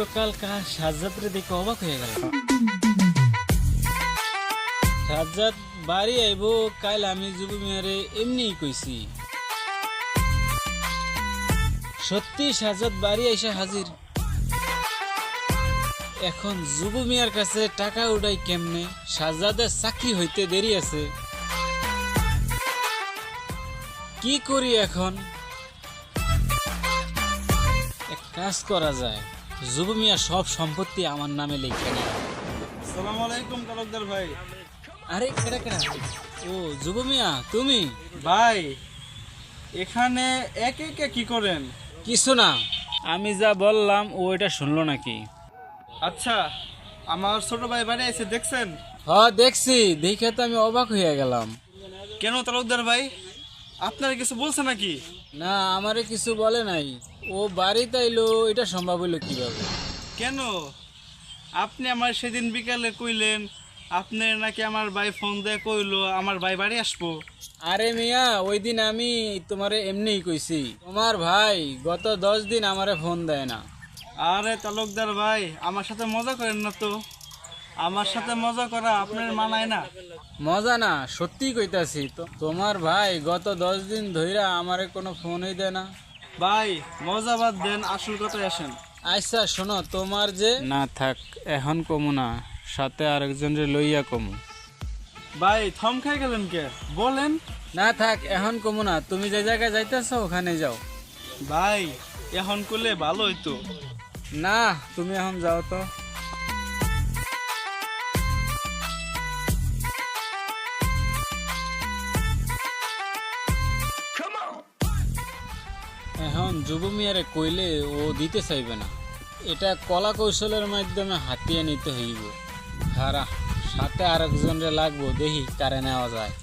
গতকাল সাজ্জাদরে দেখে অবাক হয়ে গেল। সাজ্জাদ বাড়ি আইব কাল, আমি যুব মিয়ারে এমনি কইছি। সত্যি সাজ্জাদ বাড়ি আইসা হাজির। এখন যুব মিয়ার কাছে টাকা উঠাই কেমনে? সাজ্জাদের চাকরি হইতে দেরি আছে। কি করি এখন? এক কাজ করা যায়, যুব মিয়া সব সম্পত্তি আমার নামে লিখে নেয়। আসসালামু আলাইকুম তালুকদার ভাই। আরে কেডা কেডা? ও যুব মিয়া, তুমি? ভাই এখানে একে একে কি করেন? কিছু না, আমি যা বললাম ও এটা শুনলো নাকি? আচ্ছা, আমার ছোট ভাই বাড়ি এসে দেখছেন? হ্যাঁ দেখছি, দেখে তো আমি অবাক হয়ে গেলাম। কেন তালুকদার ভাই, আপনার কিছু বলছে নাকি? না, আমারে কিছু বলে নাই। ও বাড়িতে আইলো, এটা সম্ভব হইলো কিভাবে? কেন? আপনি আমার সেদিন বিকালে কইলেন আপনি নাকি আমার ভাই ফোন দিয়ে কইলো আমার ভাই বাড়ি আসবো। আরে মিয়া, ওই দিন আমি তোমারে এমনিই কইছি। তোমার ভাই গত 10 দিন আমারে ফোন দেয় না। আরে তালুকদার ভাই, আমার সাথে মজা করেন না তো। আমার সাথে মজা করা আপনার মানায় না। মজা না, সত্যি কইতাছি তো। তোমার ভাই গত 10 দিন ধইরা আমারে কোনো ফোনই দেয় না। ভাই মজা বাদ দেন, আসল কথায় আসেন। আচ্ছা শোনো, তোমার যে না থাক, এখন কমু না, সাথে আরেকজনের লইয়া কমু। ভাই থম খাই গেলেন কে? বলেন। না থাক, এখন কমু না, তুমি যে জায়গায় যাইতেছো ওখানে যাও। ভাই এখন করলে ভালো হইতো। না, তুমি এখন যাও তো। এখন যুব মিয়ারে কইলে ও দিতে চাইবে না। এটা কলা কৌশলের মাধ্যমে হাতিয়ে নিতে হইব। হারা, সাথে আরেকজনরে লাগবো, দেখি কারে নেওয়া যায়।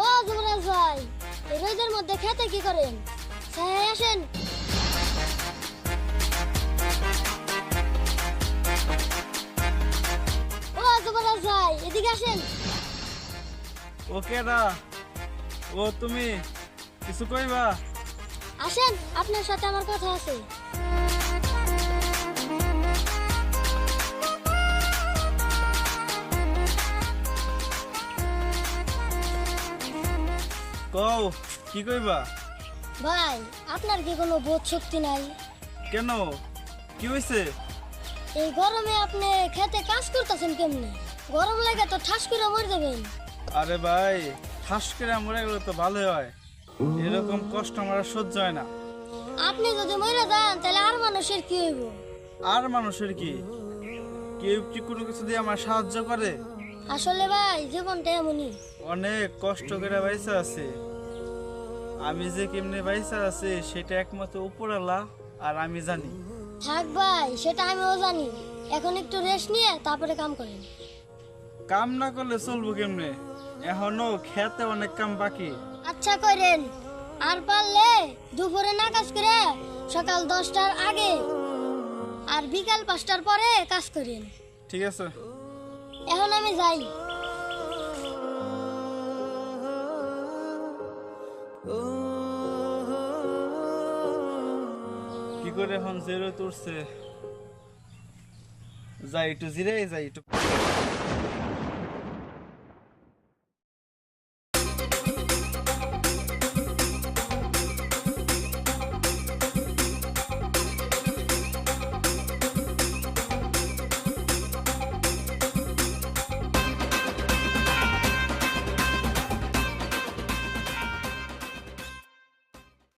ও যুবরাজ ভাই, এই রোদের মধ্যে খেতে কি করেন? ছায়ায় আসেন। ও যুবরাজ ভাই, এদিকে আসেন। ওকে দা, ও তুমি কিছু কইবা? আসেন, আপনার সাথে আমার কথা আছে। কও কি কইবা? ভাই, আপনার কি কোনো বোধ শক্তি নাই? কেন, কি হইছে? এই গরমে আপনি খেতে কাজ করতেছেন কেমনে? গরম লাগে তো ঠাস করে মরে যাবেন। আরে ভাই, ঠাস করে মরে গেলে তো ভালো হয়। এরকম কষ্ট আমার আর সহ্য হয় না। আপনি যদি মরে যান তাহলে আর মানুষের কি হইব? আর মানুষের কি? কেউ কি কোনো কিছু দিয়ে আমার সাহায্য করে? আসলে ভাই, জীবনটা এমনই। অনেক কষ্ট করে বাইসা আছে। আমি যে কেমনে বাইসা আছে সেটা একমাত্র উপরওয়ালা আর আমি জানি। থাক ভাই, সেটা আমিও জানি। এখন একটু রেস্ট নিয়ে তারপরে কাম করেন। কাম না করলে চলবো কেমনে? এখনো খেতে অনেক কাম বাকি। আচ্ছা করেন, আর পারলে দুপুরে না কাজ করে সকাল 10টার আগে আর বিকাল 5টার পরে কাজ করেন। ঠিক আছে। এখন আমি যাই। কি করে এখন জেরো তুলছে? যাই একটু জিরে, যাই একটু